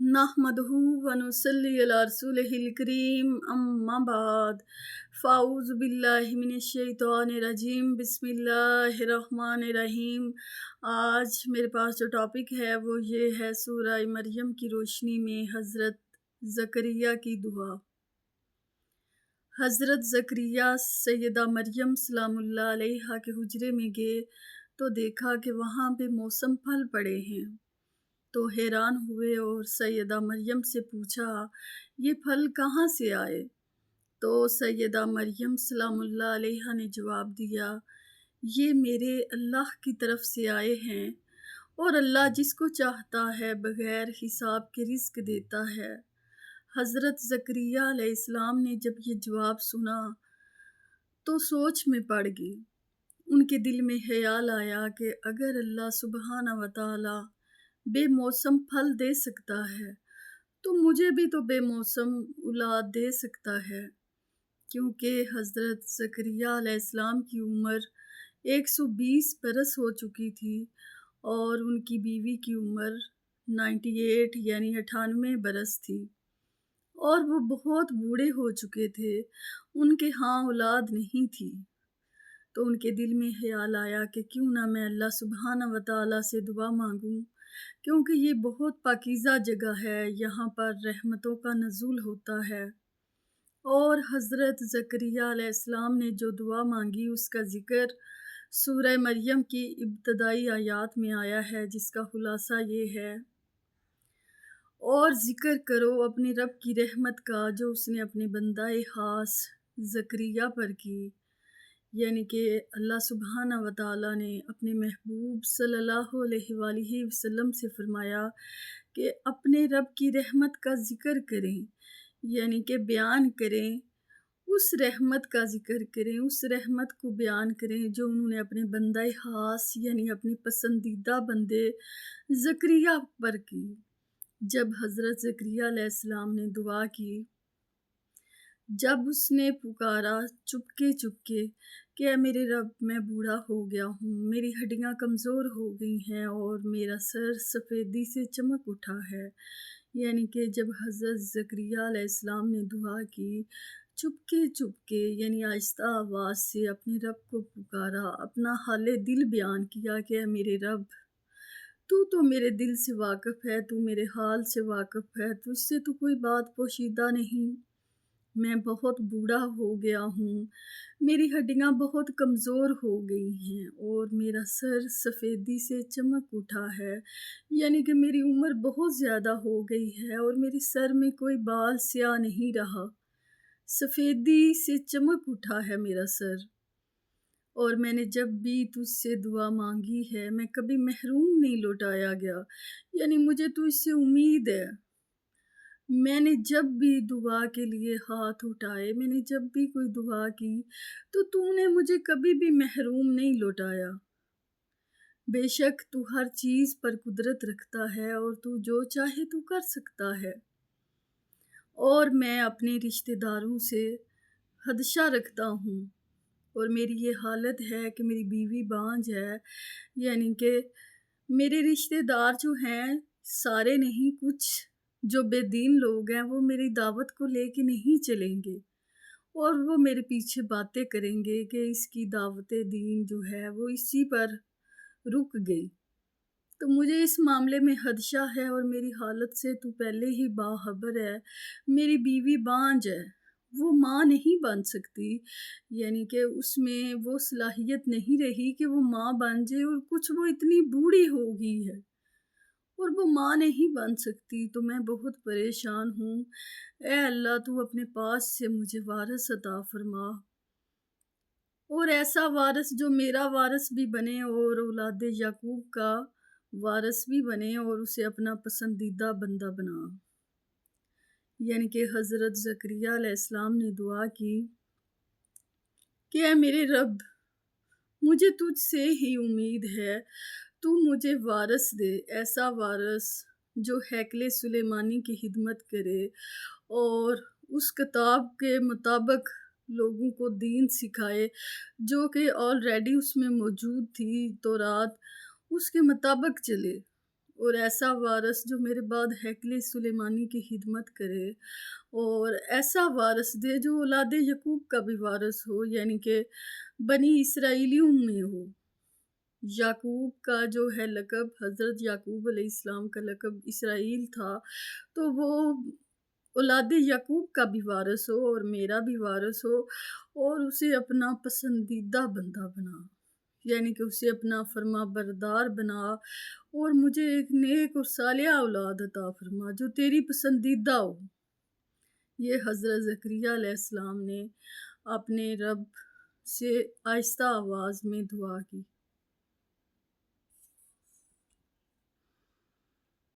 نحمدہ ونصلی علی رسولہ الکریم اما بعد فاعوذ باللہ من الشیطان الرجیم بسم اللہ الرحمن الرحیم۔ آج میرے پاس جو ٹاپک ہے وہ یہ ہے سورہ مریم کی روشنی میں حضرت زکریا کی دعا۔ حضرت زکریا سیدہ مریم سلام اللہ علیہا کے حجرے میں گئے تو دیکھا کہ وہاں پہ موسم پھل پڑے ہیں، تو حیران ہوئے اور سیدہ مریم سے پوچھا یہ پھل کہاں سے آئے؟ تو سیدہ مریم سلام اللہ علیہا نے جواب دیا یہ میرے اللہ کی طرف سے آئے ہیں، اور اللہ جس کو چاہتا ہے بغیر حساب کے رزق دیتا ہے۔ حضرت زکریا علیہ السلام نے جب یہ جواب سنا تو سوچ میں پڑ گئی۔ ان کے دل میں خیال آیا کہ اگر اللہ سبحانہ و تعالی بے موسم پھل دے سکتا ہے تو مجھے بھی تو بے موسم اولاد دے سکتا ہے، کیونکہ حضرت زکریا علیہ السلام کی عمر 120 برس ہو چکی تھی اور ان کی بیوی کی عمر 98 یعنی 98 برس تھی، اور وہ بہت بوڑھے ہو چکے تھے، ان کے ہاں اولاد نہیں تھی۔ تو ان کے دل میں خیال آیا کہ کیوں نہ میں اللہ سبحانہ و تعالیٰ سے دعا مانگوں، کیونکہ یہ بہت پاکیزہ جگہ ہے، یہاں پر رحمتوں کا نزول ہوتا ہے۔ اور حضرت زکریا علیہ السلام نے جو دعا مانگی اس کا ذکر سورہ مریم کی ابتدائی آیات میں آیا ہے، جس کا خلاصہ یہ ہے، اور ذکر کرو اپنے رب کی رحمت کا جو اس نے اپنے بندہ خاص زکریا پر کی، یعنی کہ اللہ سبحانہ و تعالیٰ نے اپنے محبوب صلی اللہ علیہ وآلہ وسلم سے فرمایا کہ اپنے رب کی رحمت کا ذکر کریں، یعنی کہ بیان کریں، اس رحمت کا ذکر کریں، اس رحمت کو بیان کریں جو انہوں نے اپنے بندہ خاص یعنی اپنے پسندیدہ بندے زکریا پر کی۔ جب حضرت زکریا علیہ السلام نے دعا کی، جب اس نے پکارا چپکے کہ اے میرے رب میں بوڑھا ہو گیا ہوں، میری ہڈیاں کمزور ہو گئی ہیں اور میرا سر سفیدی سے چمک اٹھا ہے، یعنی کہ جب حضرت زکریا علیہ السلام نے دعا کی چپکے یعنی آہستہ آواز سے اپنے رب کو پکارا، اپنا حال دل بیان کیا کہ اے میرے رب تو میرے دل سے واقف ہے، تو میرے حال سے واقف ہے، تجھ سے تو کوئی بات پوشیدہ نہیں، میں بہت بوڑھا ہو گیا ہوں، میری ہڈیاں بہت کمزور ہو گئی ہیں اور میرا سر سفیدی سے چمک اٹھا ہے، یعنی کہ میری عمر بہت زیادہ ہو گئی ہے اور میرے سر میں کوئی بال سیاہ نہیں رہا، سفیدی سے چمک اٹھا ہے میرا سر، اور میں نے جب بھی تجھ سے دعا مانگی ہے میں کبھی محروم نہیں لوٹایا گیا، یعنی مجھے تجھ سے امید ہے، میں نے جب بھی دعا کے لیے ہاتھ اٹھائے، میں نے جب بھی کوئی دعا کی تو نے مجھے کبھی بھی محروم نہیں لوٹایا۔ بے شک تو ہر چیز پر قدرت رکھتا ہے اور تو جو چاہے تو کر سکتا ہے، اور میں اپنے رشتہ داروں سے خدشہ رکھتا ہوں، اور میری یہ حالت ہے کہ میری بیوی بانجھ ہے، یعنی کہ میرے رشتہ دار جو ہیں سارے نہیں، کچھ جو بے دین لوگ ہیں وہ میری دعوت کو لے کے نہیں چلیں گے اور وہ میرے پیچھے باتیں کریں گے کہ اس کی دعوت دین جو ہے وہ اسی پر رک گئی، تو مجھے اس معاملے میں خدشہ ہے، اور میری حالت سے تو پہلے ہی باخبر ہے، میری بیوی بانجھ ہے، وہ ماں نہیں بن سکتی، یعنی کہ اس میں وہ صلاحیت نہیں رہی کہ وہ ماں بن جائے، اور کچھ وہ اتنی بوڑھی ہو گئی ہے اور وہ ماں نہیں بن سکتی، تو میں بہت پریشان ہوں، اے اللہ تو اپنے پاس سے مجھے وارث عطا فرما، اور ایسا وارث جو میرا وارث بھی بنے اور اولاد یعقوب کا وارث بھی بنے اور اسے اپنا پسندیدہ بندہ بنا۔ یعنی کہ حضرت زکریا علیہ السلام نے دعا کی کہ اے میرے رب مجھے تجھ سے ہی امید ہے، تو مجھے وارث دے، ایسا وارث جو ہیکل سلیمانی کی خدمت کرے اور اس کتاب کے مطابق لوگوں کو دین سکھائے جو کہ آلریڈی اس میں موجود تھی، تورات، اس کے مطابق چلے اور ایسا وارث جو میرے بعد ہیکل سلیمانی کی خدمت کرے، اور ایسا وارث دے جو اولاد یعقوب کا بھی وارث ہو، یعنی کہ بنی اسرائیلیوں میں ہو۔ یعقوب کا جو ہے لقب، حضرت یعقوب علیہ السلام کا لقب اسرائیل تھا، تو وہ اولاد یعقوب کا بھی وارث ہو اور میرا بھی وارث ہو، اور اسے اپنا پسندیدہ بندہ بنا، یعنی کہ اسے اپنا فرما بردار بنا، اور مجھے ایک نیک اور صالحہ اولاد عطا فرما جو تیری پسندیدہ ہو۔ یہ حضرت زکریہ علیہ السلام نے اپنے رب سے آہستہ آواز میں دعا کی۔